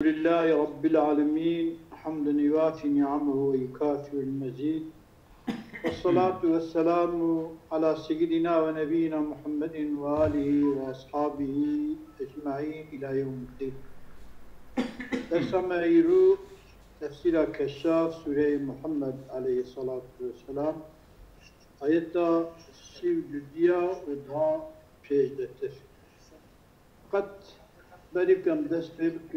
لله رب العالمين حمدا يوافي نعمه ويكافئ المزيد، والصلاة والسلام على سيدنا ونبينا محمد وآله وأصحابه أجمعين إلى يوم الدين. تسمعيرو تفسير كشاف سورة محمد عليه الصلاة والسلام آيات سيديا ودعاء پیش دتر قد بريكم دست بك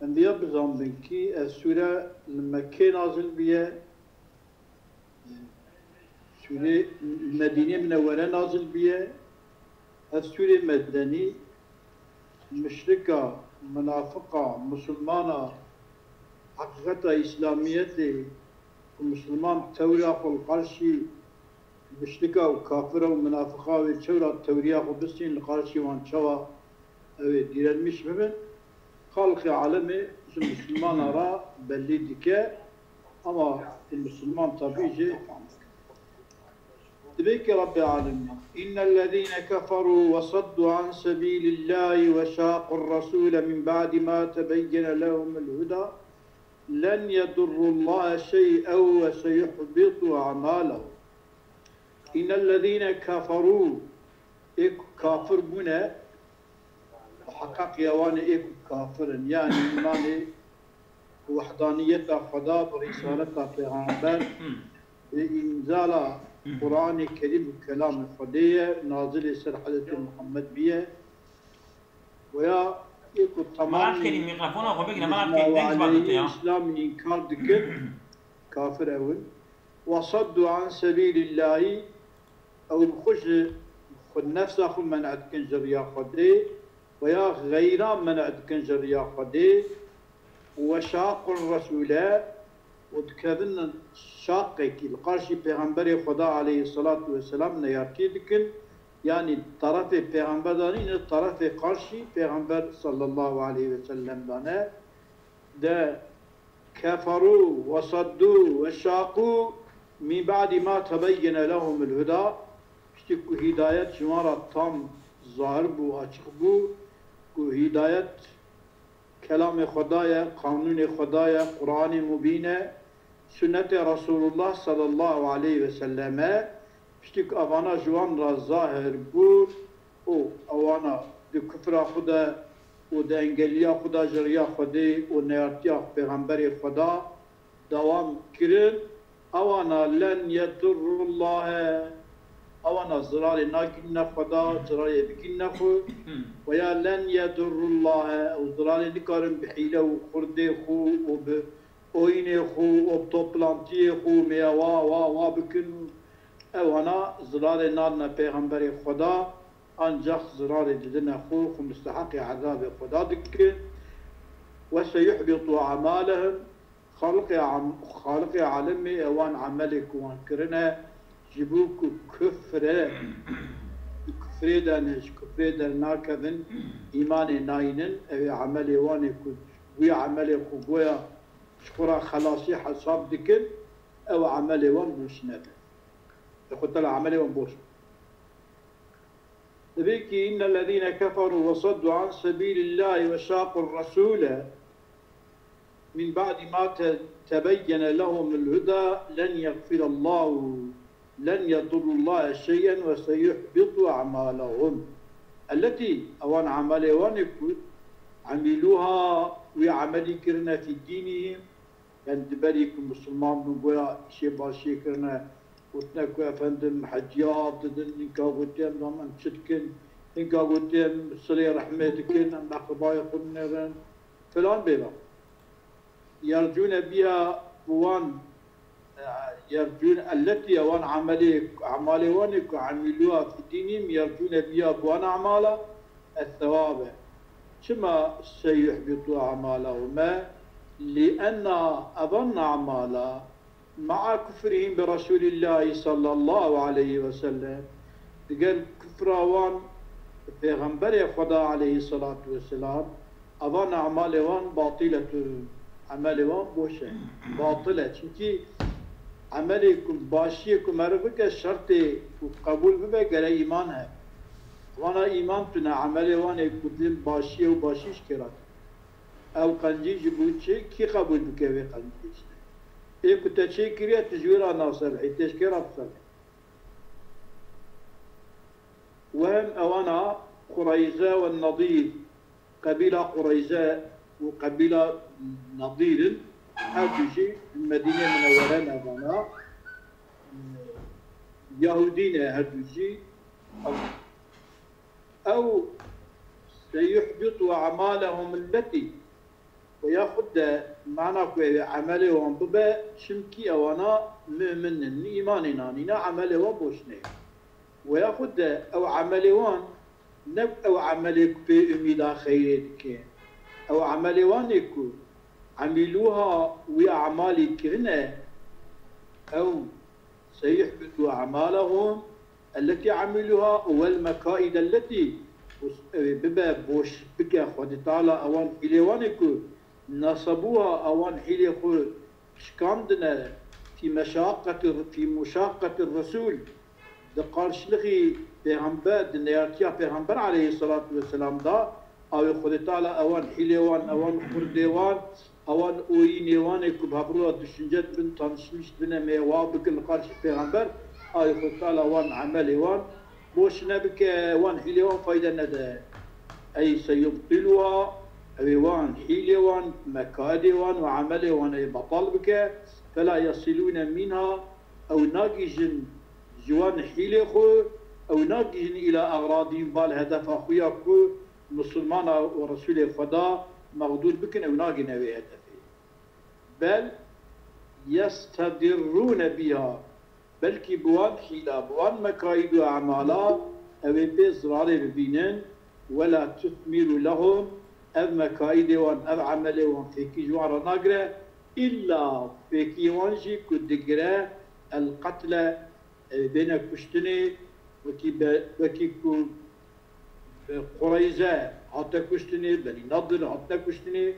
انبياء بزامن كي السورة المكي نازل بيه سورة المدينة منورة نازل بيه السورة مدني مشركة منافقة مسلمانة حقيقة إسلامية ومسلمان توريا والقرشي مشركة وكافرة ومنافقة وتورا توريا وبسين القرشي وانشوا دير المشمم خلق عالمي المسلمان را بلي ديكا اما المسلمان طبيعي تبيك رب العالمين إن الذين كفروا وصدوا عن سبيل الله وشاقوا الرسول من بعد ما تبين لهم الهدى لن يضروا الله شيئا وسيحبط أعمالهم. إن الذين كفروا كافر بنا حقق يوان إيك كافر يعني إيماني وحدانية خدا برسالة پیغمبر إنزال قرآن كريم كلام خديه نازل سر حضرت محمد بيه ويا إيك تمام إسلام إنكار دكر كافر أول وصدوا عن سبيل الله أو الخش خد نفسه خد من عدكن جريا خديه ويا غير من عدكن جريا خديه وشاق الرسول وتكذن شاقك القرشي پیغمبر خدا عليه الصلاة والسلام نيارتي دكن يعني طرف پیغمبر دانين طرف قرشي پیغمبر صلى الله عليه وسلم دانه ده كفروا وصدوا وشاقوا من بعد ما تبين لهم الهدى اشتكوا هداية شمارة تام ظاهر بو açık بو هداية كلام خدايا قانون خدايا قرآن مبينة سنة رسول الله صلى الله عليه وسلم اشتك أوانا جوان را ظاهر بو او أوانا دي كفر خدا و دي انجليا خدا جريا خدا و نيارتيا پیغمبر خدا دوام كرن أوانا لن يضر الله أوانا زرار ناكن خدا زرار يبكن خو ويا لن يضر الله أو زرار نكارن بحيلة وخرده خو وبأوينه خو وبطوبلانتيه خو ميا وا بكن أوانا زرار نارنا پیغمبر خدا أنجح زرار ددنا خو مستحق عذاب خدا دكن وسيحبط أعمالهم خالق عالمي أوان عملك وان كرنا جبوك كفر دانش كفر دانا كذن إيمان ناينن أو عملي وانك وي عملي خبويا شكرا خلاصي حساب دكن أو عملي وان بوشنات يقول لها عملي وان بوش تبيكي إن الذين كفروا وصدوا عن سبيل الله وشاقوا الرسول من بعد ما تبين لهم الهدى لن يغفر الله لن يضر الله شيئا وسيحبط أعمالهم التي أوان عملوان عملوها وعملي كرنا في دينهم يعني دبريكم مسلمان نقول شيء باشي كرنا وتنكو أفندم حجيات إنكا قدام ضمن شتكن إنكا قدام صلي رحمتكن أم أخبايا قلنا فلان بيبا يرجون بها وان يرجون التي وان عمالوانك عملوها في دينهم يرجون بها بوان أعمالا الثواب كما سيحبط أعمالهما لأن أظن أعمالا مع كفرهم برسول الله صلى الله عليه وسلم قال كفراوان پیغمبر خدا عليه الصلاة والسلام أظن أعمالوان باطلة عملوان بوشة باطلة çünkü عملكم باشيكم مرفق الشرط وقبول ببقى قال إيمان है وانا إيمان تنا عملي وانا كتلين باشية وباشيش كرات او قنجي جبوتشي كي قبول بكوي قنجي اي كنت تشيكريا تجويرا ناصر حيت تشكيرا بصالح وهم اوانا قريزة والنضير قبيلة قريزة وقبيلة نضير هذا شيء المدينة المنورة اوانا يهودين هذا شيء أو سيحبط أعمالهم التي ويأخذ معنى عملهم ببا شمكي أوانا مؤمن إيماننا نينا عملهم بوشني ويأخذ أو عملهم نب أو عملك بأميدا خيرك أو عملهم يكون عملوها وأعمالك هنا أو سيحبط أعمالهم التي عملوها والمكائد التي ببا بوش بك خد تعالى أوان حليوانكو نصبوها أوان حلي خو شكاندنا في مشاقة الرسول دقال شلخي پیغمبر دنياتيا پیغمبر عليه الصلاة والسلام دا أو خد تعالى أوان حليوان أوان خرديوان أوان أوينيوانكو بهبروا دشنجت بن تنشمشت بنا ميواب بكل قارش پیغمبر أو خد تعالى أوان عمليوان بوش نبك وان حيلوان فايدة ندى أي سيبطلها أيوان حيلوان مكادوان وعملوان أي بطل بك فلا يصلون منها أو ناقجن جوان حيلخو أو ناقجن إلى أغراضهم بالهدف أخوياكو مسلمان ورسول خدا مغدود بكن أو ناقجن أو هدفه بل يستدرون بها بلكي بوان حيلة بوان مكايد وأعمالا أو بزرار ببينن ولا تثمر لهم أو مكايد وان أو عمل وان فيكي جوارا ناقرة إلا فيكي وانجي كدقرة القتل بين كشتني وكي قريزة حتى كشتني بني نضر حتى كشتني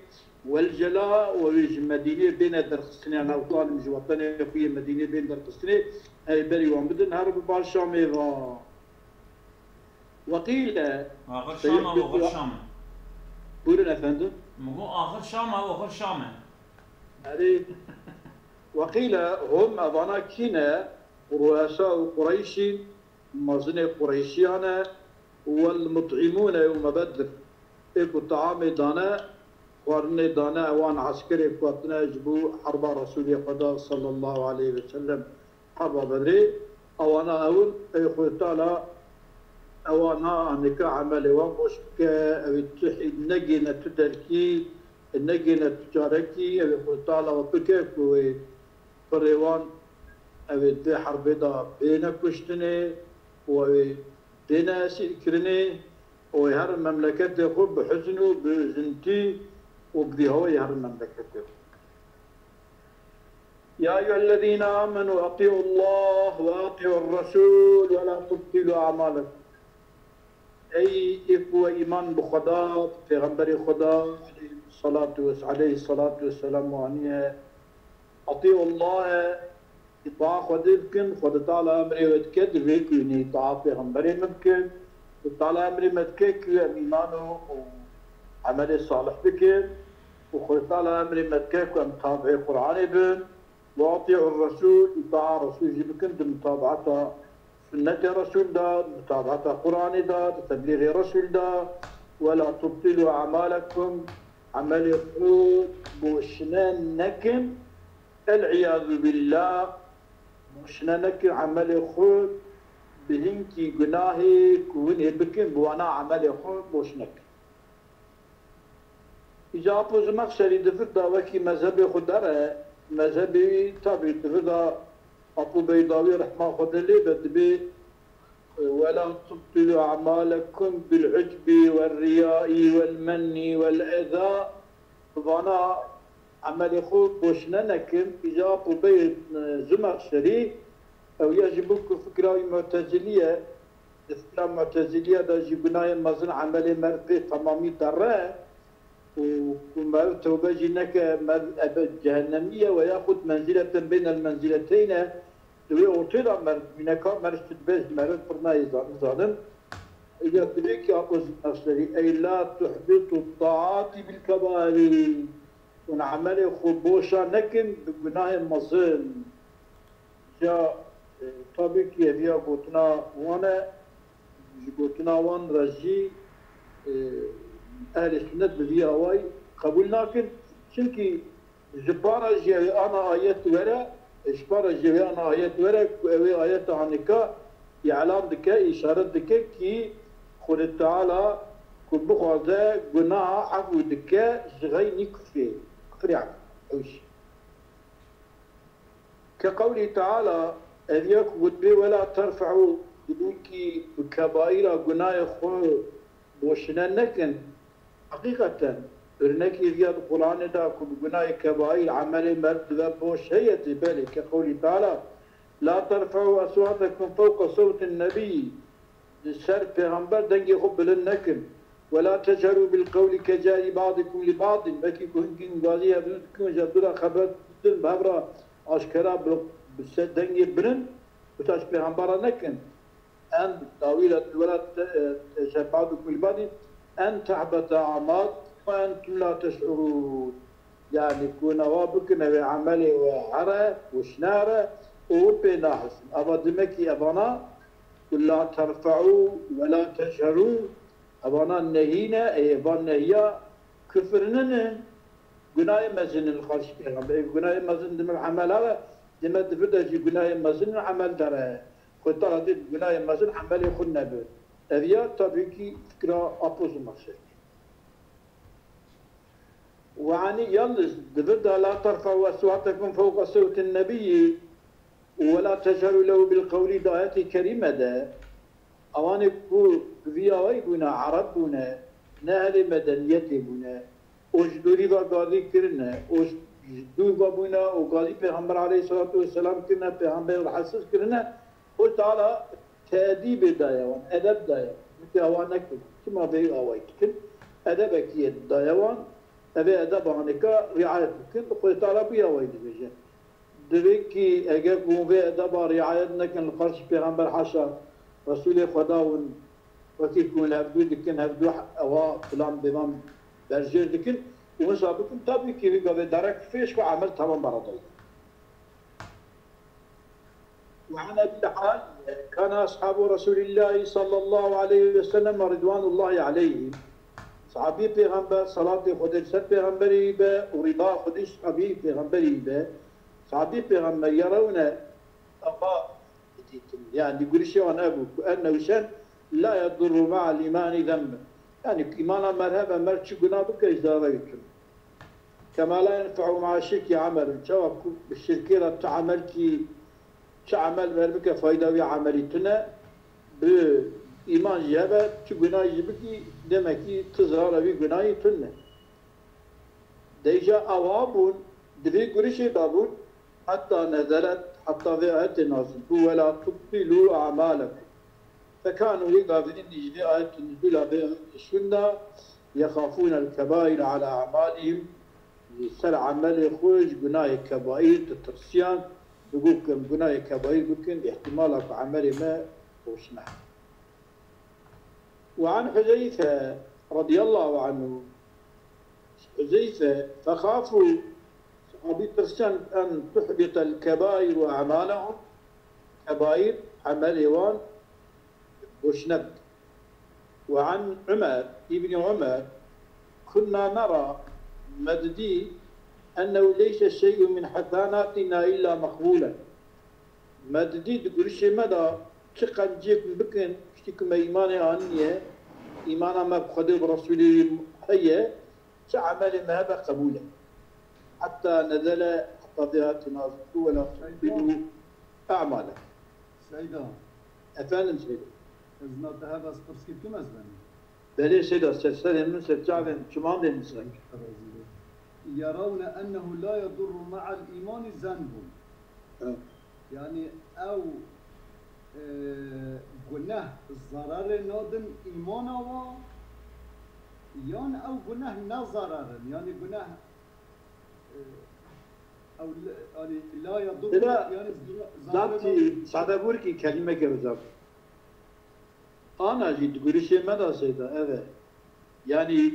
والجلاء والمدينة بين درقسطني أنا أوطان مجوطني في مدينة بين درقسطني أي بري وامدن هرب بالشام وقيل آخر شام أو آخر شام بورن أفندم مقول آخر شام أو آخر شام هذه وقيل هم أظنا كنا رؤساء قريش مازن قريشيانا والمطعمون يوم بدر إكو طعام دانا وارني دانا اوان عسكري قواتنا جبو حرب رسول الله صلى الله عليه وسلم حرب بدري اوانا اول اي خوتالا اوانا انك عمل ومشك او نجينا تدركي نجينا تجاركي او خوتالا وبكيك فريوان او دي حرب دا بين كشتني و بين سكرني وهر مملكة خب بحزنه بزنتي وبدي هو يهر المملكة. يا أيها الذين آمنوا أطيعوا الله وأطيعوا الرسول ولا تبطلوا أعمالكم. أي إخوة إيمان بخدا في غنبري خدا عليه الصلاة والسلام وعنيها أطيعوا الله إطاعة خدمكن خد تعالى أمري وتكد فيكوني إطاعة في غنبري ممكن وتعالى أمري متكك إيمانه وعمل صالح بك وخد تعالى أمري متكك ومتابع القرآن بن واطيعوا الرسول إطاعة رسول جبكن بمتابعة سنة رسول دا متابعة قرآن دا تبليغ رسول دا ولا تبطلوا أعمالكم عمل يقول بوشنان نكم العياذ بالله بوشنان نكم عمل يقول بهنكي جناهي كوني بكم بوانا عمل يقول بوشنك إذا أبوز مقصري دفردا وكي مذهبي خدره مذهبي تابي دفردا أبو بيضاوي رحمه خد اللي بدبي ولا تبطلوا أعمالكم بالعجب والرياء والمن والأذى فانا عمل يخوض بوشنانكم إذا أبو بيض زمخشري أو يجبك فكرة معتزلية الفكرة المعتزلية دا جبناي مازن عمل مرفي تمامي دره وما توبجي انك جهنميه وياخذ منزله بين المنزلتين دوي اوتيلا منك مرشد بيز مرد فرناي ظالم إذا تبيك أقول أصلي أي لا تحبط الطاعات بالكبائر ونعمل خبوشا نكن بجناه مظل جاء طبيك يبيا قطنا وانا قطنا وان رجي أهل السنة بذي أواي قبول لكن شنكي جبارة جاي أنا آيات ورا جبارة جاي أنا آيات ورا وهي آيات عنك إعلام دكا إشارة دكا كي خود تعالى كل بخوزة جناح عفو دكا جغي نكفي كفري عفو أوش كقوله تعالى أذيك ودبي ولا ترفعوا بدوكي بكبائر جناح خو بوشنا نكن حقيقة برنك يذيع القرآن دا كل جناح كبائر عمل مرد بوش هي تبالي كقوله تعالى لا ترفعوا أصواتكم فوق صوت النبي السر پیغمبر دنگی خوب بلند نکن ولا تجهروا بالقول كجاري بعضكم لبعض بكي كهنكين غازي هبدون جبدولا خبر دن بهبرا أشكرا بسد دنگي بلند وتاش پیغمبر نکن أن طاولة ولا تجهر بعضكم لبعض أن تحبط أعمال وأنتم لا تشعرون يعني كونا وابكنا وعملي وحرة وشنارة وبناحس أبا دمكي أبانا لا ترفعوا ولا تجهروا أبانا النهينا أي أبانا النهيا كفرنا جناي مزن الخارج پیغمبر جناي مزن دم العمل هذا دم دفدا جي جناي مزن العمل داره خد ترى جناي مزن عمل يخون نبي أذيا تبيكي فكرة أبوز مقصد وعني يلز دفدا لا ترفعوا أصواتكم فوق صوت النبي ولا تجهروا له بالقول دعاتي كريمة ده أواني بو بياوي بنا عرب بنا نهل مدنيتي بنا وجدوري وقاضي كرنا وجدو بنا وقاضي پیغمبر عليه الصلاة والسلام كرنا پیغمبر الحسس كرنا قلت على تأديب دايوان أدب دايوان مثل أوانك كما بيو أواي كن أدبك يد دايوان أبي أدب عنك رعاية كن قلت على بياوي دبجة دبكي أجر بوفي أدب رعاية نكن القرش پیغمبر حاشا رسول خدا وكيف كون هبدو دكن هبدو أوا فلان بمام برجر دكن ومسابقكم طبي كيف قبل درك فيش وعمل تمام برضي. وعن أبي حال كان أصحاب رسول الله صلى الله عليه وسلم رضوان الله عليهم صحابي پیغمبر صلاة خودش سر پیغمبری به ورضا خودش صحابي پیغمبری به صحابي پیغمبر يرون أبا يعني يقول شيء عن أبو أنه شان لا يضر مع الإيمان ذنب يعني إيمان مرهبا مرشي قنابك إجدارا يكون كما لا ينفع مع الشرك عمل شواب بالشركة لا تعمل كي تعمل مرمك فايدة وعملتنا بإيمان جابا تقنا يجبكي دمكي تزرار بقنا يتنا ديجا أوابون دفي قرشي بابون حتى نزلت حتى في آية النازل ولا تبطلوا أعمالكم فكانوا يقابلين يجري آية النزول في السنة يخافون الكبائر على أعمالهم يسر عمل يخرج جناي كبائر تترسيان يقول كم جناي كبائر ممكن احتمالك عمل ما وشنع. وعن حذيفة رضي الله عنه حذيفة فخافوا صحابي ترسيان أن تحبط الكبائر وأعمالهم كبائر عمل يوان وشنب. وعن عمر ابن عمر كنا نرى مددي أنه ليس شيء من حسناتنا إلا مقبولا مددي تقول شيء مدى تقن جيك بكن اشتكم إيماني عنية إيمانا ما بخدر برسوله هي تعمل ما هذا قبولا حتى نزل حتى ذات نازل ولا تحبطوا أعمالا سيدا أفعلا سيدا إذن هذا سبرسكي كم أزباني بلي سيدا سلسلة من سلسلة شمان دي نسلك يرون أنه لا يضر مع الإيمان ذنب يعني أو قلناه الضرر نادم إيمانا و يعني أو قلناه لا ضرر يعني قلناه أو يعني لا يضر يعني ذاتي سادة بوركي كلمة كبزاب أنا جيت تقولي شيء ماذا سيدا هذا يعني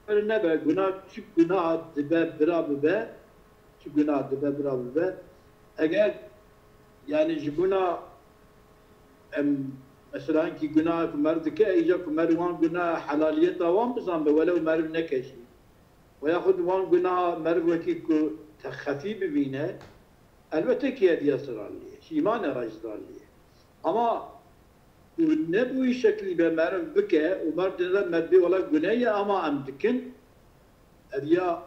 ne be günah küçük günah dibe bira be küçük günah dibe bira be eğer yani günah mesela ki günah merdike icak mervan günah halaliyet avam bizan be velev merv nekeşi ve yahud van günah merveki ku tekhafi bibine elbette ki hediye sıralliye iman aracılarliye ama ne bu şekli be merv bike umar denen medbi olarak güneye ama amdikin ya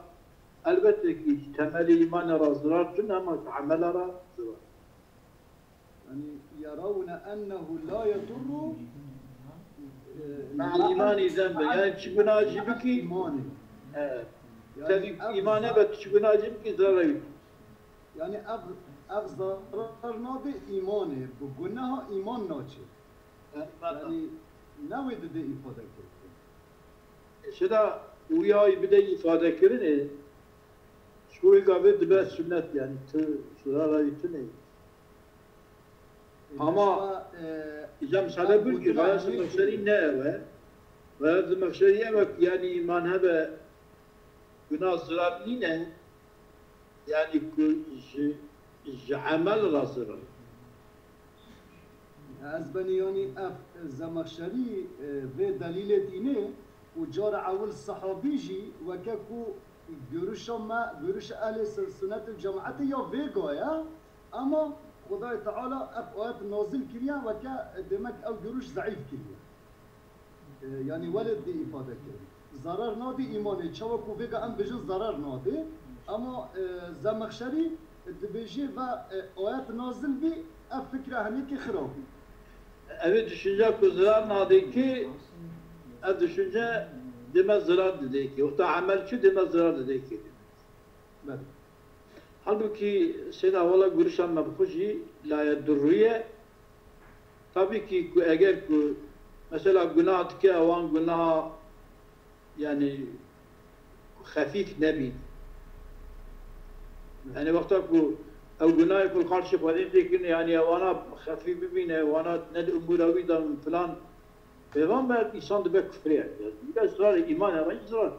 elbette ki temeli iman aracılardır ama amel aracılar يعني يرون أنه لا يضر مع الإيمان ذنبا يعني تشبنا جبكي إيمانه تبي إيمانه بتشبنا جبكي ضرر يعني أفضل نادي إيمانه بقولناها إيمان ناتشي يعني نويد ده إفادة كده شدا وياي بدأ إفادة كرني شوي قابل دبا سنة يعني سرارة يتني ama İcam sana bil ki gayası makseri ne eve? Gayası makseri evet yani iman hebe günah zararlı ne? Yani amel razıra. از بنیانی اف زمخشری و دلیل دینه و جار اول صحابی جی و که کو گروش اهل سنت الجماعت یا ویگایا اما خدای تعالی اف آیت نازل کریه و که دمک او گروش ضعیف کریه یعنی ولد دی ifade کرد zarar nadi imanı çava ku vega em bejin zarar nadi ama زمخشری dibêjê ve ayet nazil bi ev fikre henekî xirab Evet düşünce ku zarar nadi ki ev düşünce deme zarar dedi ki yoksa amelçi deme zarar dedi ki. evet. Halbuki Seyda valla görüşen mebhuji la yedurruye tabii ki eğer ku mesela günah tike avan günah yani hafif nebi yani vakta ku او günah kul karşı fadil yani avana hafif bibine avana ne umuravidan falan peygamber insan da küfür eder. Biraz zarar iman ama zarar.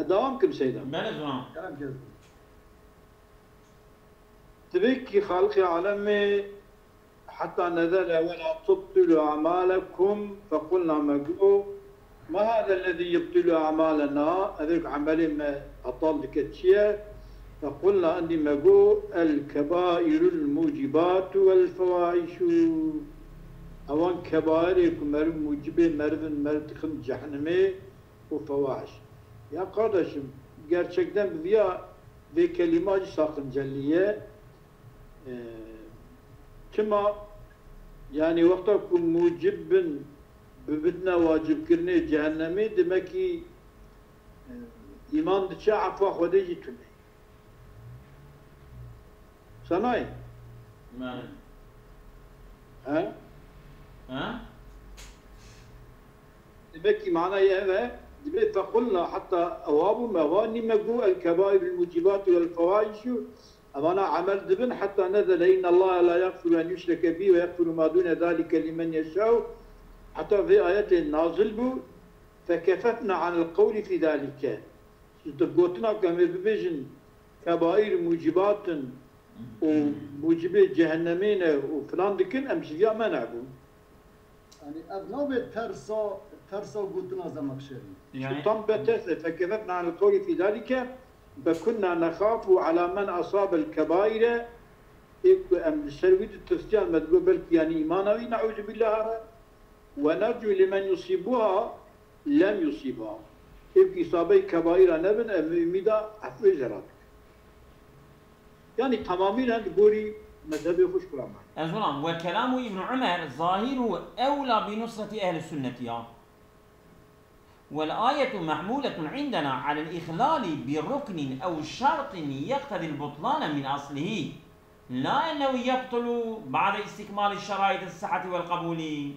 الدوام كم سيدا بله زنان Kerem kezd. تبكي خالق عالمي حتى نزل ولا تبطلوا أعمالكم فقلنا مقو ما هذا الذي يبطل أعمالنا هذيك عملي ما أطال كتشيا فقلنا أني مقو الكبائر الموجبات والفواحش أوان كبائر مرد موجبة مرد خم جهنمي وفواحش Ya kardeşim gerçekten ya ve kelimacı sakıncalıya kima yani vakta ku mucibin bibidne vacib kirne cehennemi demek ki iman dışı affa hodeci tüne. Sanay. بله Ha? ها demek ki manayı evet فقلنا حتى أواب مغاني مقو الكبائر الموجبات والفواحش أمانا عمل دبن حتى نزل إن الله لا يغفر أن يشرك به ويغفر ما دون ذلك لمن يشاء حتى في آيات نازل بو فكففنا عن القول في ذلك قلتنا كما ببجن كبائر موجبات وموجب جهنمين وفلان دكن أمشي ما نعبون Yani ev nabe tersa gutuna زمخشری يعني سلطان بتس فكففنا عن القول في ذلك فكنا نخاف على من أصاب الكبائر أم سرويد التفسير مدقوب يعني إيمانوي نعوذ بالله ونرجو لمن يصيبها لم يصيبها إبقى إصابي كبائر نبن أميدا عفو جرات يعني تمامين بوري مذهبي خوش كلامه أزولان وكلام ابن عمر ظاهره أولى بنصرة أهل السنة يعني. والآية محمولة عندنا على الإخلال بركن أو شرط يقتضي البطلان من أصله لا أنه يبطل بعد استكمال الشرائط الصحة والقبول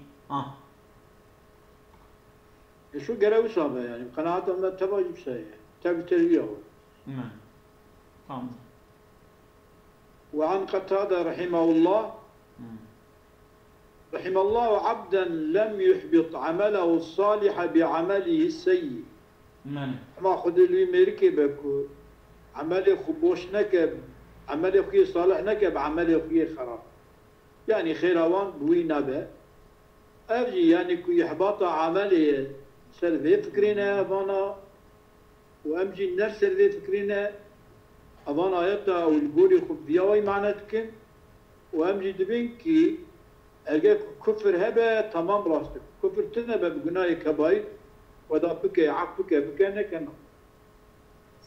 شو قرأوا صابه يعني قناعتهم لا تبغى شيء تبي تربيه تمام وعن قتادة رحمه الله رحم الله عبدا لم يحبط عمله الصالح بعمله السيء. ما خذ اللي مركبك عمله خبوش نكب عمله خوي صالح نكب عمله خوي خراب يعني خيروان بوي نبأ أرجي يعني كي يحبط عمله سلفي فكرنا أبانا وأمجي نفس سلفي فكرنا أبانا آياتا والقولي خب دياوي معناتك وأمجي دبين كي ألقى كفر هبه تمام راستك كفر تنبه بقناة كباير ودا بكي عقبك بكانك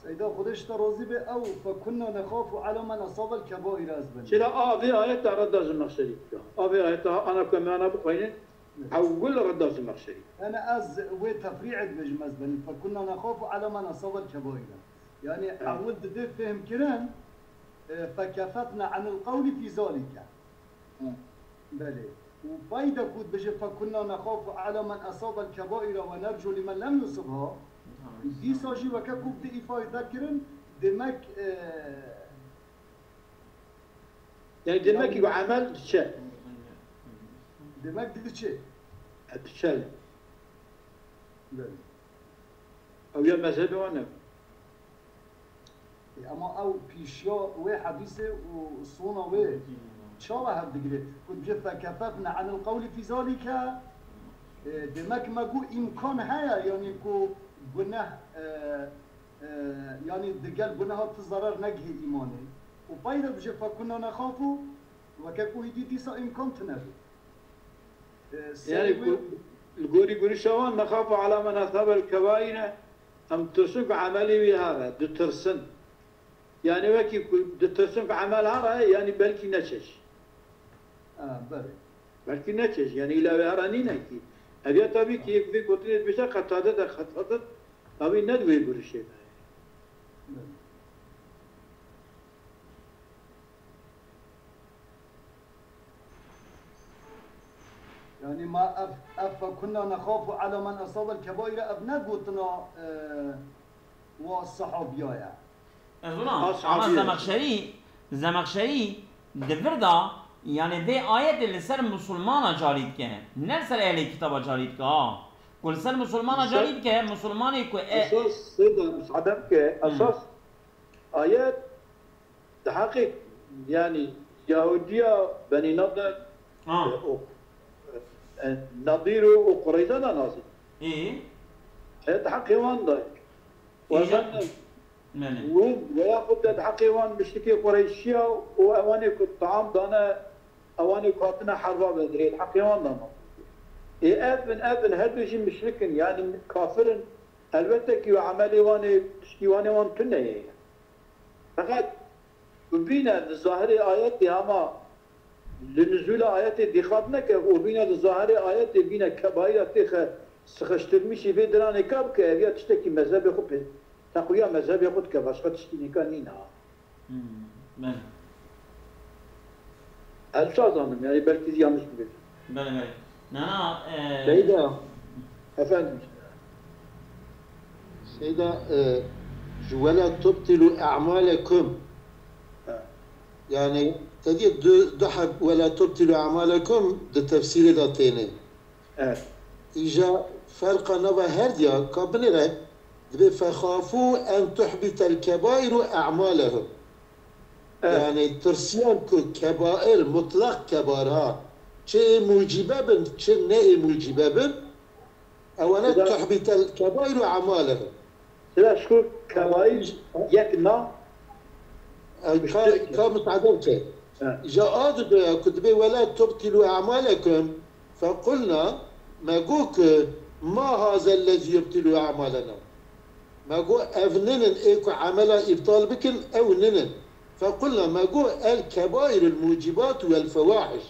سيدا خودش ترازي به أو فكنا نخاف على من أصاب الكبائر أزبن شلا في آيات رداز المخشري في آيات أنا كمان بقينين أول رداز المخشري أنا أز وتفريعت بجمز بني فكنا نخاف على من أصاب الكبائر يعني أول دي فهم كران فكفتنا عن القول في ذلك بلى وفايدة كود بجي فكنا نخاف على من أصاب الكبائر ونرجو لمن لم يصبها دي ساجي وكاكوب دي إفايدة كرن دمك يعني دمك يقول عمل تشال دمك دي تشال تشال أو يا مذهبي وانا أما أو بيشيا وحديثة وصونا و شابه هالدقيقة كنت جفا كففنا عن القول في ذلك دمك ما جو إمكان هيا يعني كو بناه يعني دقال بناه تزرر نجه إيماني وبايدا بجفا كنا نخافو وكاكو هدي ديسا إمكان تنبي يعني القولي شوان نخاف على من أصاب الكبائر أم ترسنك عملي بهذا دترسن يعني وكي دترسنك عمل هذا يعني بلكي نشش بله بلكي نشش يعني إلى بهراني نكي أبي طبي كيف في قطرة بيشا خطادة أبي ندوي برشة يعني ما كنا نخاف على من أصاب الكبائر أبناء قلتنا والصحابية يعني أما زمخشري دفردا يعني ذي آيات اللي سر مسلمان جاريد كه نرسل أهل كتاب جاريد كه كل سر مسلمان جاريد كه مسلمان يكو أساس سيدا مساعدم كه أساس آيات تحقق يعني يهودية بني نضر نضير وقريظة نازل إيه هذا حقيقان ضايق وزن ويأخذ حقيقان بشتكي قريشية وأواني الطعام دانا أواني كاتنا حربا بدري الحقيقان دانا إيه أبن هذا شيء مشركن يعني كافرن البته كي عملي واني تشكي وان كنا يعني فقط ببينا الظاهر آيات هما لنزول آيات دخلنا وبينا الظاهر آيات بينا كباير تخ سخشترمشي في دراني كاب كأبيات تشتكي مذهب خود تقويا مذهب خود كباش خود تشتكي كانينا. الشاذان يعني بلكي زيانش بيت. بله. نانا. سيدا. أفندم. سيدا ولا تبطلوا أعمالكم. يعني تدي ضحك ولا تبطلوا أعمالكم ده تفسير لاتيني. إجا فرق نوع هرديا كابنرة فخافوا أن تحبط الكبائر أعمالهم. يعني ترسيان كبائر مطلق كبارها شيء موجبة بن شيء نهي موجبة بن أولا تحبط الكبائر أعمالهم. لا شكو كبائر يكنا كامت عدلته جاء آدم كتبه ولا تبطلوا أعمالكم فقلنا ما قوك ما هذا الذي يبطل أعمالنا ما قو أفنن إيكو عملا إبطال بكن أو ننن فقلنا ما قو الكبائر الموجبات والفواحش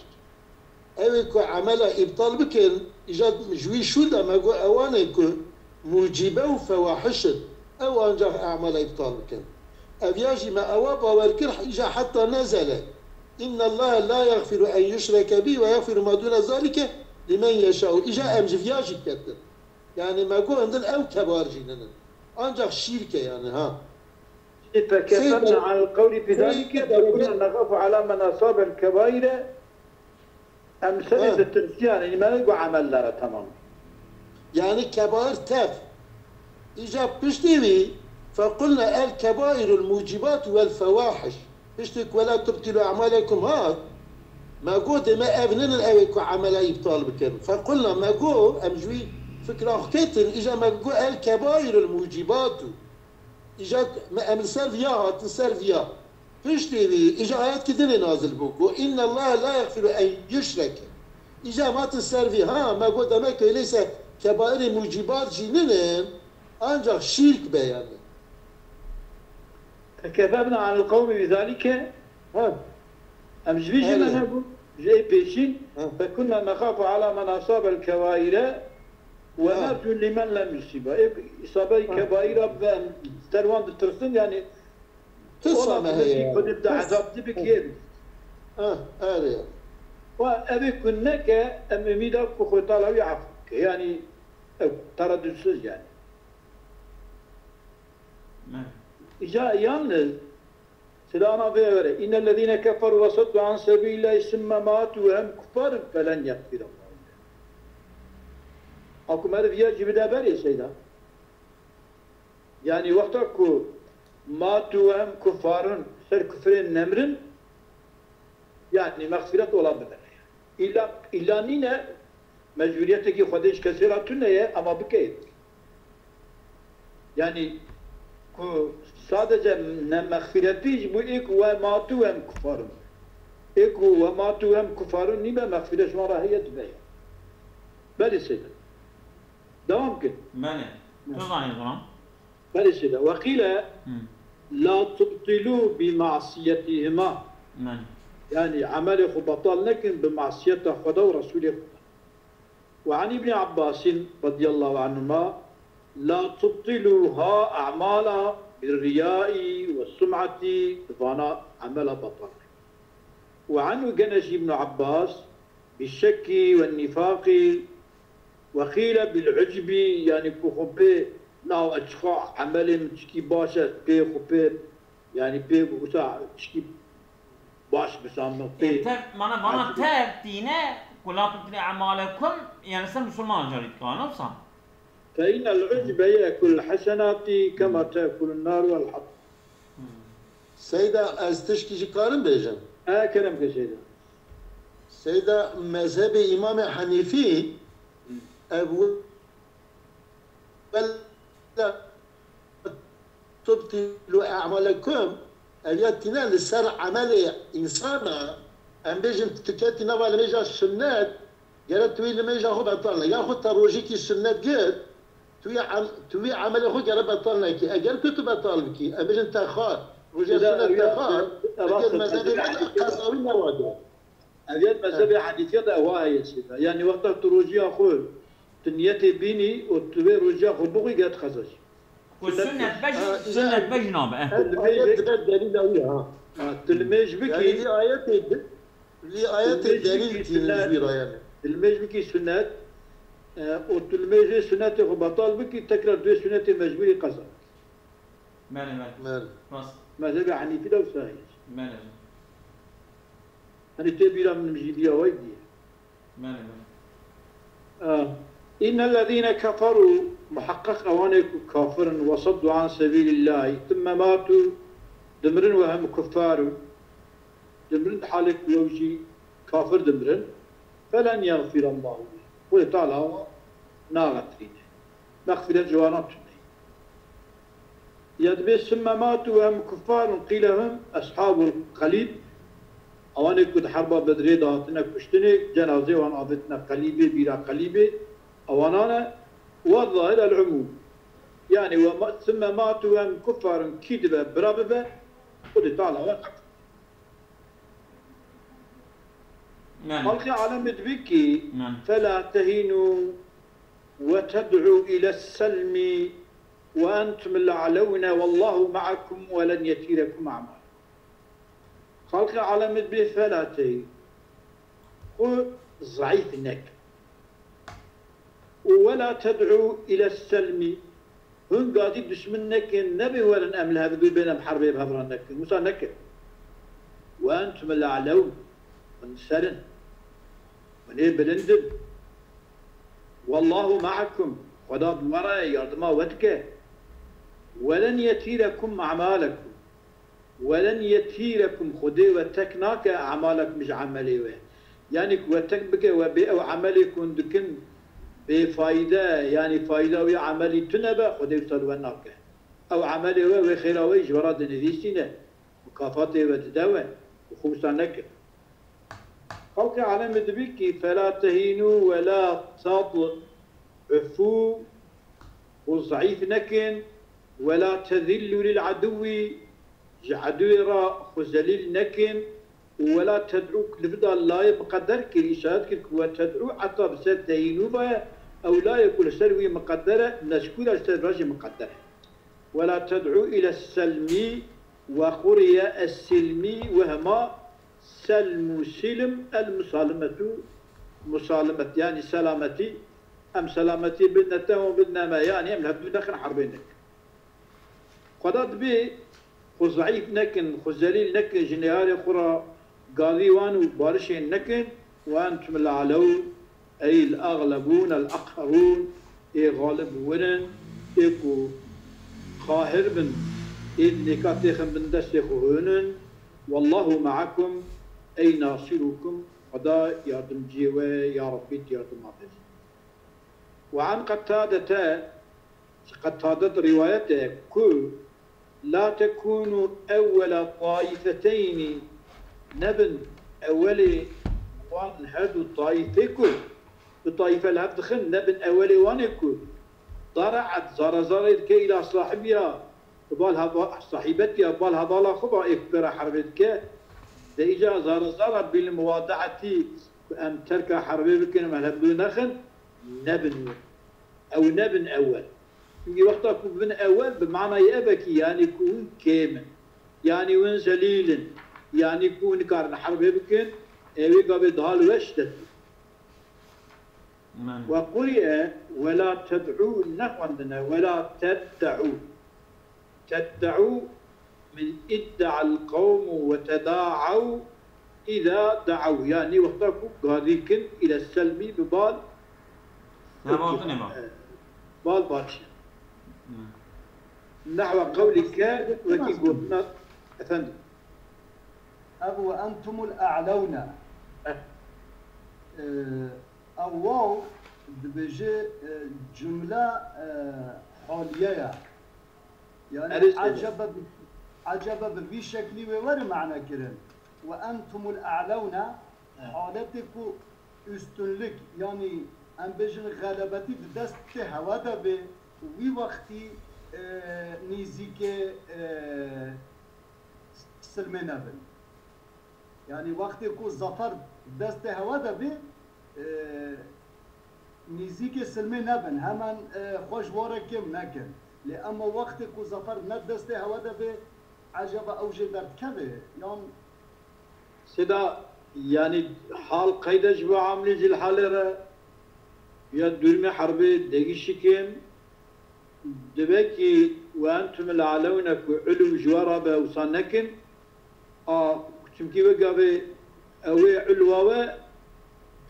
أو إيكو عملا إبطال بكن إجاد جوي شودا ما قو أوان إيكو موجبة وفواحش أو أنجح أعمال إبطال بكن أبياجي ما أوابا والكرح إجا حتى نزل إن الله لا يغفر أن يشرك به ويغفر ما دون ذلك لمن يشاء إجا أمجفياجي كتن يعني ما قو عندن أو كبار جنن أنجح شركة يعني ها فكفرنا عن القول في ذلك فكنا نخاف على من أصاب الكبائر أمثلة التنسيان يعني ما نقول عمل لها تمام يعني كبائر تف إجاب بشتوي فقلنا الكبائر الموجبات والفواحش بشتك ولا تبطلوا أعمالكم هاد ما قلت ما أبنن الأويكو عملا يبطال بكر فقلنا ما قو أمجوي فكرة أختتن إجا ما قو الكبائر الموجبات إجا ما أمن سلفيا تسلفيا بشتوي إجا آيات كذن نازل بوكو إن الله لا يغفر أن يشرك إجا ما تسلفي ما قلت أماك ليس كبائر موجبات جنين أنجا شرك بيان فكفرنا عن القوم بذلك أمجبيش مذهبه جاي بيشين فكنا نخاف على من أصاب الكبائر ونرجو لمن لم يصيبها إصابة كبائر بأن تروان ترسل يعني تصا ما هي كنت نبدأ عذاب بكير هذا وأبي كنك أماميدك وخطالة يعفك يعني ترددسز يعني إجا يالنز سلانا بيغيره إن الذين كفروا وصدوا عن سبيل الله ثم ماتوا وهم كفار فلن يغفر الله أكو مرة فيها جبدا بري سيدا يعني وقتك ماتوا وهم كفار سر كفرين نمرن يعني مغفرة ولا بدل إلا نينا مجبوريتك خدش كثيرة تنية أما بكيت يعني sadece mağfireti bu ilk ve matu hem kufarın. İlk ve matu hem kufarın nime mağfiret marahiyet bey. Böyle şeyler. Devam ki. Böyle. Tuzani zaman. Böyle şeyler. Ve kile la tubtilu bi ma'siyetihima. Yani ameli batal nekin bi ma'siyete Huda ve Resulü Huda. Ve an İbni Abbasin radiyallahu anhuma لا تبطلوها أعمالا بالرياء والسمعة فانا عمل بطل وعنه جنش ابن عباس بالشك والنفاق وقيل بالعجب يعني كخبي لا أشخاء عمل تشكي باشا بي خبي يعني بي وسع تشكي باش بسامه بي مانا تاب دينه كلا تبطل أعمالكم يعني سر مسلمان جريد كانوا صح فإن العجب يأكل الحسنات كما تأكل النار والحطب. سيدة أستشكي جكارم بيجن. كلام كسيدة. سيدة مذهب إمام حنيفي أبو بل تبطلوا أعمالكم الياتنا لسر عمل إنسانا أم بيجن تكاتنا ولا ميجا السنات قالت توي لميجا هو بطلنا ياخذ تروجيكي السنات قد توي عمل أخوك يا رب أطلنا كي أجل كنت بطالب كي أبيش أنت خار وجه سنة تخار أجل مذهبي قصاوي نواجه أجل مذهبي حديثية أواها يسيبها يعني وقت تروجي أخوه تنيتي بيني وتوي روجي أخوه بغي قد خزش سنة بجناب دليل أوي تلميج بكي لي آيات الدليل تنزويرا يعني تلميج بكي سنة وتلميذ سنة بطال بكي تكرر دو سنة مجبوري قصر. مال. راس. مذهب حنيفي لو سايس. مال. أنا تبيلا من مجيدية ويدي. مال. إن الذين كفروا محقق أوانك كافر وصدوا عن سبيل الله ثم ماتوا دمرن وهم كفار دمرن حالك لوجي كافر دمرن فلن يغفر الله ويطالع هو ناغترين مغفرة جوانات يدبي ثم ماتوا وهم كفار قيل هم أصحاب القليب أواني كد حربا بدري دهاتنا كشتني جنازي وان عادتنا قليبي بيرا قليبي أوانانا والظاهر العموم يعني ثم ماتوا وهم كفار كيدبا براببا قد طالع وقت خلق على مدبكي فلا تهينوا وتدعوا إلى السلم وأنتم الأعلون والله معكم ولن يتيركم أعمالكم خلق على مدبكي فلا تهينوا هو ضعيف النك ولا تدعوا إلى السلم هون قاضي دشمن نكن نبي ولا أمل هذا بينهم حربي بهذا نكن موسى نكن وأنتم الأعلون ونسرن ونبلندن والله معكم خدا بورا يردما ودك ولن يتيركم أعمالكم ولن يتيركم خدي وتكناك أعمالك مش عملي يعني وتكبك وبيئو عملكم دكن بفايدة يعني فايدة ويا عملي تنبا خدي وصلوناك أو عملي وخيراوي جوراد نذيسينه مكافاته وتداوى وخمسة نكر خلق على مدبكي فلا تهينوا ولا تضعفوا وضعيف نكن ولا تذلوا للعدو عدو خزليل نكن ولا تدعوك لفدا لا مقدر كريشاتك وتدعو حتى بس تهينوا بها أو لا يكون سلوي مقدرة نشكو السلوي مقدرة ولا تدعو إلى السلم وقرية السلمي وهما سلم سلم المسالمة مسالمة يعني سلامتي أم سلامتي بدنا تهم بدنا ما يعني أم هبدو داخل حربينك قدرت بي خزعيف نكن خزليل نكن جنيهاري خرى قاضيوان وبارشين نكن وأنتم الأعلون أي الأغلبون الأقهرون إي غالب ونن إيكو قاهر بن إني كاتيخن بن دستيخوهنن والله معكم أي ناصركم قضاء يردم جيوه يا ربي يردم عبد وعن قتادة روايته كل لا تكونوا أول طائفتين نبن أولي وان هدو طائفكم الطائفة الهبد خن نبن أولي وانكم ضرعت زرزرت إلى صاحبها بالها صاحبتي بالها ضالا خبا إكبر حربتك إجا زرزرة بالموادعة أم ترك حربي بكنا مهلبدو نخن نبن أو نبن أول في وقتها بن أول بمعنى يأبكي يعني يكون كامل يعني وين زليل يعني يكون كارن حربي بكن أوي قبل ضال وشتت وقرئ ولا تدعوا نقندنا ولا تدعوا من ادعى القوم وتداعوا إذا دعوا يعني وقتها قاضيكن إلى السلمي ببال بال بارشا نحو قولك وكي قلنا أفندم أبو أنتم الأعلون أو بيجي جملة حالية يعني عجب بشكل وور معنى كرن وأنتم الأعلون حالتك استنلك يعني أم بيجن غلبتي بدست هوادا بي وي وقتي نيزيك سلمنا بن يعني وقتي كو زفر دست هوادا بي نيزيك سلمنا بن همان خوش واركم نكن لأما وقت كو زفر ندسته هوادا به عجب أوجه درد كبه يعني سيدا يعني حال قيدة جوا عاملي زي الحالة يا دورمي حربي دقيشكين دبكي وأنتم الأعلون علو جوارا بوصانكن كتمكي وقابي أوي علوة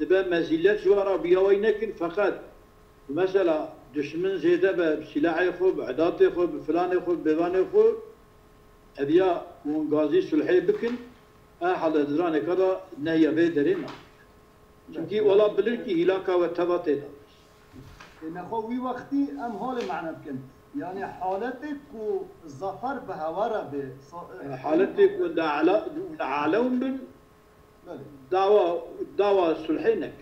دبا مزيلات جوارا بيوينكن فقط مثلا دشمن زيادة بسلاح خو بعدات خو بفلان خو بفلان خو أبيا ونقاضي سلحي بكن حال دراني كذا نهي في درينا چونكي ولا بلركي هلاكا وتباتي إن خوي وقتي أم هول معنى بكن يعني حالتك وظفر بهوارة ب حالتك ودعالون بن دعوة سلحينك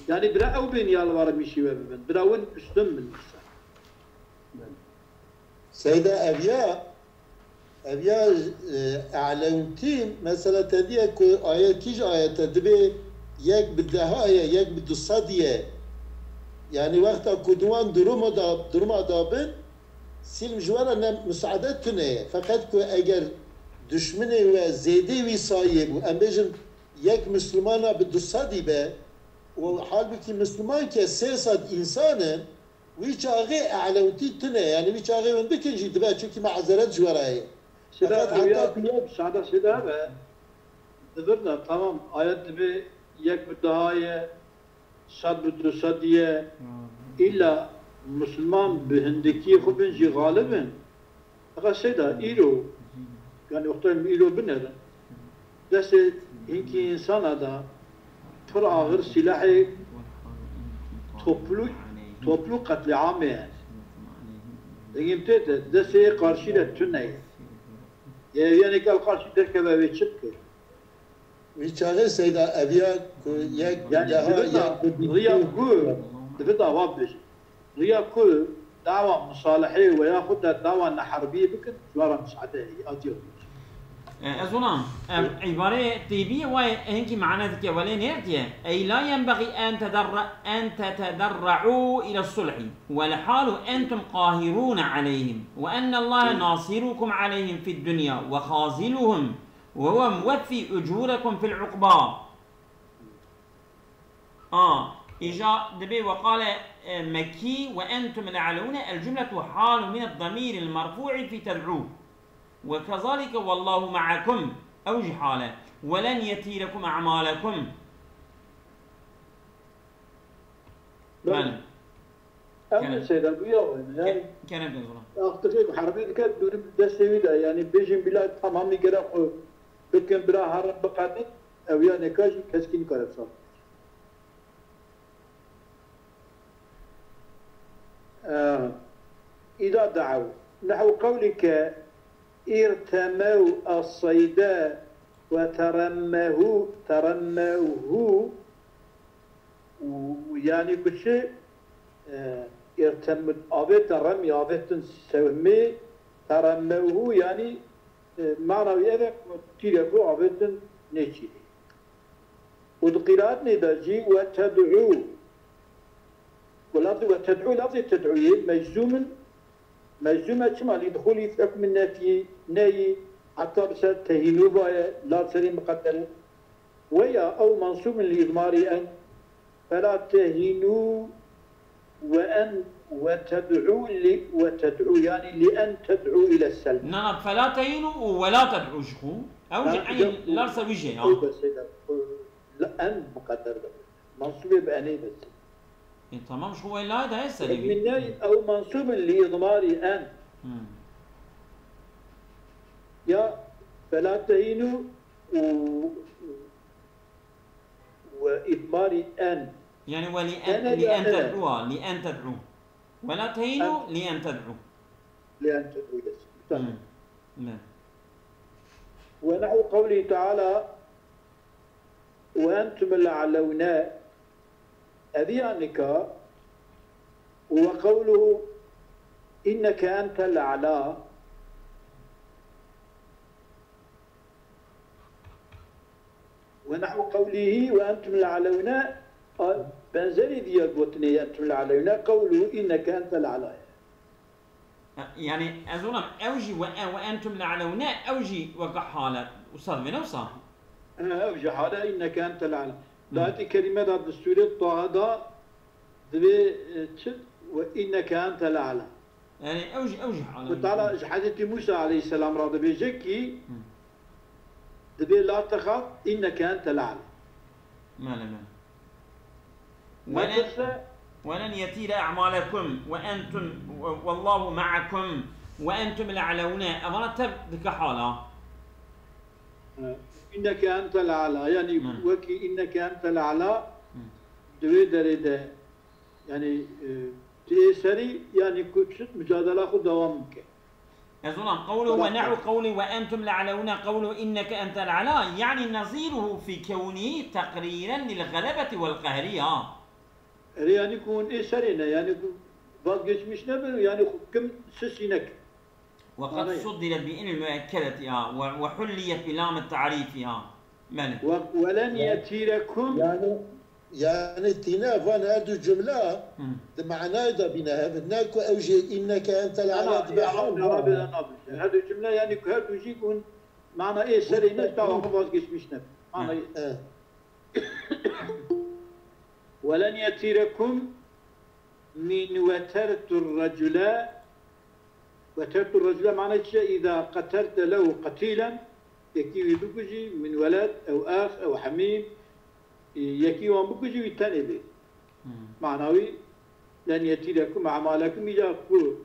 يعني برا أو بين يا الوارد مشي وبن برا وين استم من سيدة أبيا أعلنتين مثلا تديك آية كيج آية تدبي يك بالدهاية يك بالدصادية يعني وقت كدوان درما دابن سلم جوانا مساعدات تنه فقط كو اگر دشمنه و زيده وي صايب و امبجن يك مسلمانا بالدصادي به و حال بكي مسلمان كي 300 انسان ويشاغي أعلوتي تنا يعني ويشاغي من بكن جيت بقى شو كي معذرات جوراي سيدا ويا ساده سيدا دبرنا تمام آيات به يك بدهاية صد بدرسدية إلا مسلمان بهندكي خبنجي غالبا أقا سيدا إيرو يعني أختهم إيرو بنر دست هنكي إنسان هذا ترى آخر سلاحي توبلو قتل عام يعني دقيم تيتا دست قارشي لتنى يعني قال قارشي دركبه بيتشبكه ويشاغي سيدا أبيا يك يعني ريا كو دفدا وابش ريا كو دعوة مصالحية وياخذها دعوة حربية بكن جوارا مساعدة أديو أظن عبارة طيبية وهنكي معناه ذكي ولين يرتيه أي لا ينبغي أن تتدرعوا إلى الصلح والحال أنتم قاهرون عليهم وأن الله ناصركم عليهم في الدنيا وخازلهم وهو موفي أجوركم في العقبى. إجا دبي وقال مكي وأنتم الأعلون الجملة حال من الضمير المرفوع في تدعوه وكذلك والله معكم أوجه حاله ولن يتيركم أعمالكم. أنا سيدا بيا يعني كان بيقول أختك حربي كات دون دستويدا يعني بيجين بلاد تمامي كده بكن برا هرب بقادن أو يعني كاش كسكين كاربسا إذا دعوا نحو قولك ارتموا الصيداء وترموه يعني كل شيء ارتموا أبيت رمي أبيت سومي ترموه يعني معنى هذا تيركوا أبيت نشيد والقراءة نداجي وتدعو واللفظ وتدعو لفظ تدعوية مجزومة شمال يدخل في حكم النفي ناي حتى بسات تهينو بايا لا تسري مقدر ويا أو منصوب لإضمار أن فلا تهينوا وأن وتدعو يعني لأن تدعو إلى السلم. نعم فلا تهينوا ولا تدعوا شخو أو يعني لا تسوي شيء. بس لا أن مقدر منصوب بأني بس. تمام شو هو لا ده السليم. من أو منصوب لإضمار أن. يا فلا تهينوا وإضمار أن. يعني لأن تدعوا ولا تهينوا لأن تدعوا. لأن تدعوا نعم. ونحو قوله تعالى وأنتم الأعلون أذيانك وقوله إنك أنت الأعلى ونحو قوله وأنتم الأعلون بنزلي ذي البطنية أنتم الأعلون قوله إنك أنت الأعلى يعني أظن أوجي وأنتم الأعلون أوجي وقع حالة وصار من صح أوجي حالة إنك أنت الأعلى ذاتي كلمة ذات السورة طه دبي وإنك أنت الأعلى يعني أوجي حالة وتعالى حديث موسى عليه السلام رضي بيجكي دبي لا تخاف إنك أنت الأعلى ولن يتير أعمالكم وأنتم والله معكم وأنتم الأعلون أظن تبدك حالة إنك أنت الأعلى يعني وكي إنك أنت الأعلى دوي دريده يعني تيسري يعني كتشت مجادلة خود دوامك أظن قوله ونحو قوله وأنتم الأعلون قوله إنك أنت الأعلى يعني نظيره في كونه تقريرا للغلبة والقهرية يعني يكون إيه سرينا يعني باقيش مش نبل يعني كم سسينك وقد صدرت بإن المؤكدة وحليت بلام التعريف ولن يتيركم يعني تينا فان هذه الجملة معناه ده بينها بدناكو أوجي إنك أنت الأعلى بحال هذه الجملة يعني كهذا يجي يكون معنى إيه سرينا تاو باقيش مش نبل معنى ولن يتيركم من وترت الرجل معناه إذا قتلت له قتيلا يكي بكجي من ولد أو أخ أو حميم يكي وان بكجي ويتاني به معناوي لن يأتي لكم أعمالكم إذا قل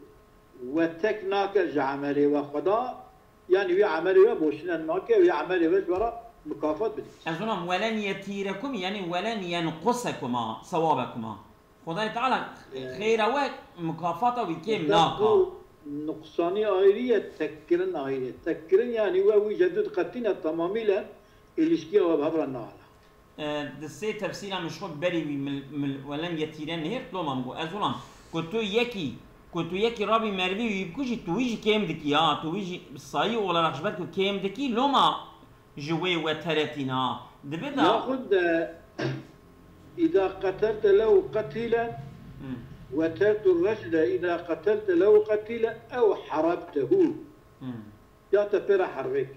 وتكناك عمله وخدا يعني وي عمله وبوشنا ناك وي عمله وجبرا مكافات بدي أظن ولن يتيركم يعني ولن ينقصكما ثوابكما خدای تعالی خیر و مکافات و کم ناکا نقصانی آیریه تکرن آیریه تکرن يعني هو جدد قتنا تماميلا الاشكي وبهبر النهار دسته تفسيرا مش خود بري ولن يتيرن نهر لو مامو ازولان كنتو يكي رابي مروي ويبكوجي تويجي كيم دكي تويجي صاي ولا رخشبت كيم دكي لو ما جوي وترتنا دبدا ياخذ إذا قتلت له قتيلا وترت الرجل إذا قتلت له قتيلا أو حربته يا تفرح حربك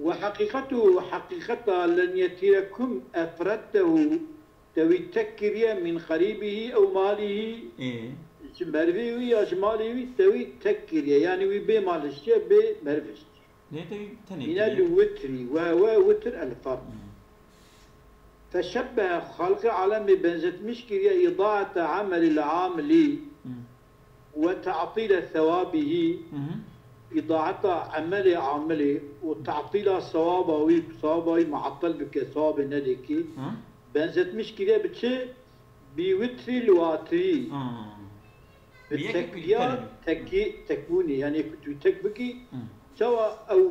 وحقيقته لن يتركم أفردته توي تكريا من قريبه أو ماله مرفي ويا ماله توي تكريا يعني وي بمال الشيء بمرفش من الوتر وهو وتر الفرد فشبه خلق عالم بنزت مشكلة إضاعة عمل العامل وتعطيل ثوابه إضاعة عمل عامله وتعطيل صوابه معطل بك ثواب نديكي بنزت مشكلة بتشي بوتر الواتري بالتكبير تكوني يعني كنت تكبكي سواء أو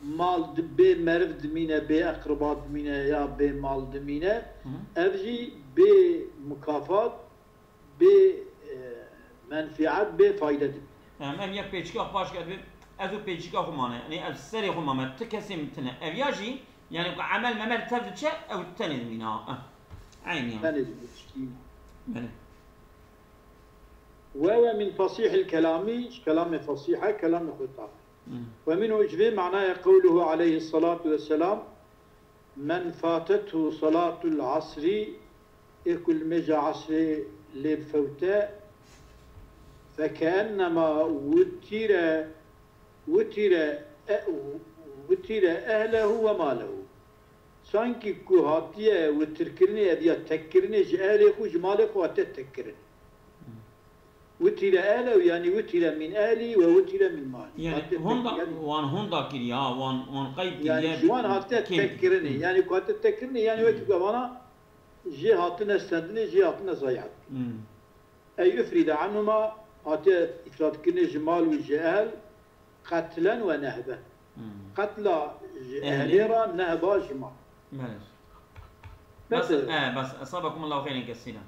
مال بي مرف دمينة بي أقربات دمينة يا بي مال دمينة أفجي بي مكافات بي منفعات بي فايدة دمينة أم يك بيجكا باش كده أزو بيجكا خمانة يعني السري خمانة تكسي متنا أفياجي يعني عمل ممل تفرد شيء أو تاني دمينة عين يعني تاني دمينة وهو من فصيح الكلام كلام فصيحة كلام خطاب ومنه إجبه معناه قوله عليه الصلاة والسلام من فاتته صلاة العصر كل مجا عصر للفوتاء فكأنما وتر أهله وماله سانكي كوهاتية وتركرني أبيا تكرني أهله وجماله وتتكرني وتر آله يعني وتر من آلي ووتر من مالي يعني هوندا كريا وان قيد يعني جوان هاته تكرني يعني كنت تكرني يعني وقت وانا جي هاتنا استندني جي هاتنا ضيعت أي أفرد عنهما هاته إفراد كرني جمال وجهال قتلا ونهبا قتلا أهليرا نهبا جمال بس أصابكم الله خيرا كثيرا